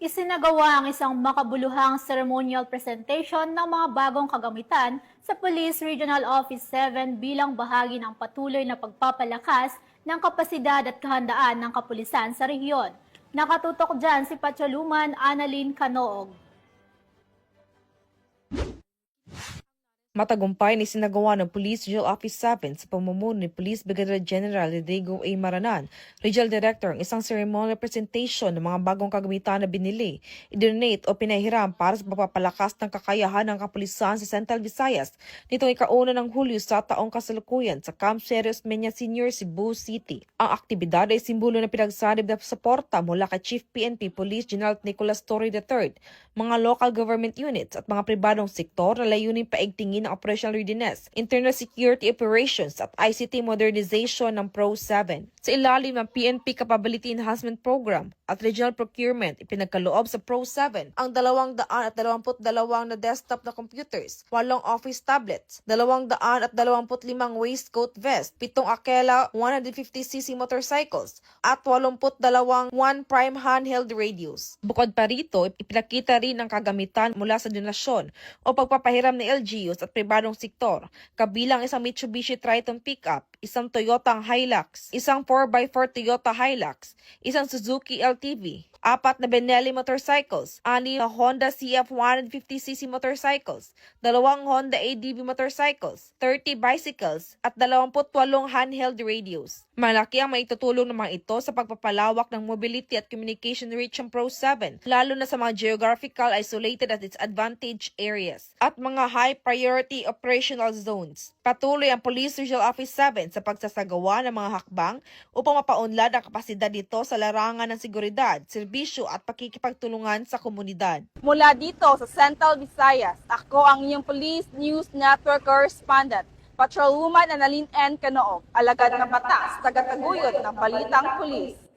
Isinagawa ang isang makabuluhang ceremonial presentation ng mga bagong kagamitan sa Police Regional Office 7 bilang bahagi ng patuloy na pagpapalakas ng kapasidad at kahandaan ng kapulisan sa rehiyon. Nakatutok dyan si Patsaluman Annalyn Canoog. Matagumpay na isinagawa ng Police Regional Office 7 sa pamumuno ni Police Brigadier General Rodrigo A. Maranan, Regional Director, ang isang ceremonial presentation ng mga bagong kagamitan na binili, idonate o pinahiram para sa pagpapalakas ng kakayahan ng kapulisan sa Central Visayas nitong ika-1 ng Hulyo sa taong kasalukuyan sa Camp Serios Menya Senior, Cebu City. Ang aktibidad ay simbolo ng pinagsanib na suporta mula kay Chief PNP Police General Nicolas Torre III, mga local government units at mga pribadong sektor na layunin paigtingin ng operational readiness, internal security operations at ICT modernization ng Pro-7. Sa ilalim ng PNP Capability Enhancement Program at Regional Procurement, ipinagkaloob sa Pro-7 ang 222 na desktop na computers, 8 office tablets, 225 waistcoat vest, 7 Akela 150cc motorcycles, at 82 one prime handheld radios. Bukod pa rito, ipinakita rin ang kagamitan mula sa donasyon o pagpapahiram ng LGUs at pribadong sektor, kabilang isang Mitsubishi Triton pickup, isang Toyota Hilux, isang 4x4 Toyota Hilux, isang Suzuki LTV, 4 na Benelli motorcycles, 6 na Honda CF 150cc motorcycles, 2 Honda ADV motorcycles, 30 bicycles, at 28 handheld radios. Malaki ang maitutulong ng mga ito sa pagpapalawak ng mobility at communication reach ng Pro-7, lalo na sa mga geographical isolated at disadvantaged areas at mga high priority operational zones. Patuloy ang Police Regional Office 7 sa pagsasagawa ng mga hakbang upang mapaunlad ang kapasidad nito sa larangan ng seguridad, serbisyo at pakikipagtulungan sa komunidad. Mula dito sa Central Visayas, ako ang inyong Police News Network Correspondent, Patrolwoman Annalyn N. Canoog, alagad ng batas, tagataguyod ng Balitang Pulis.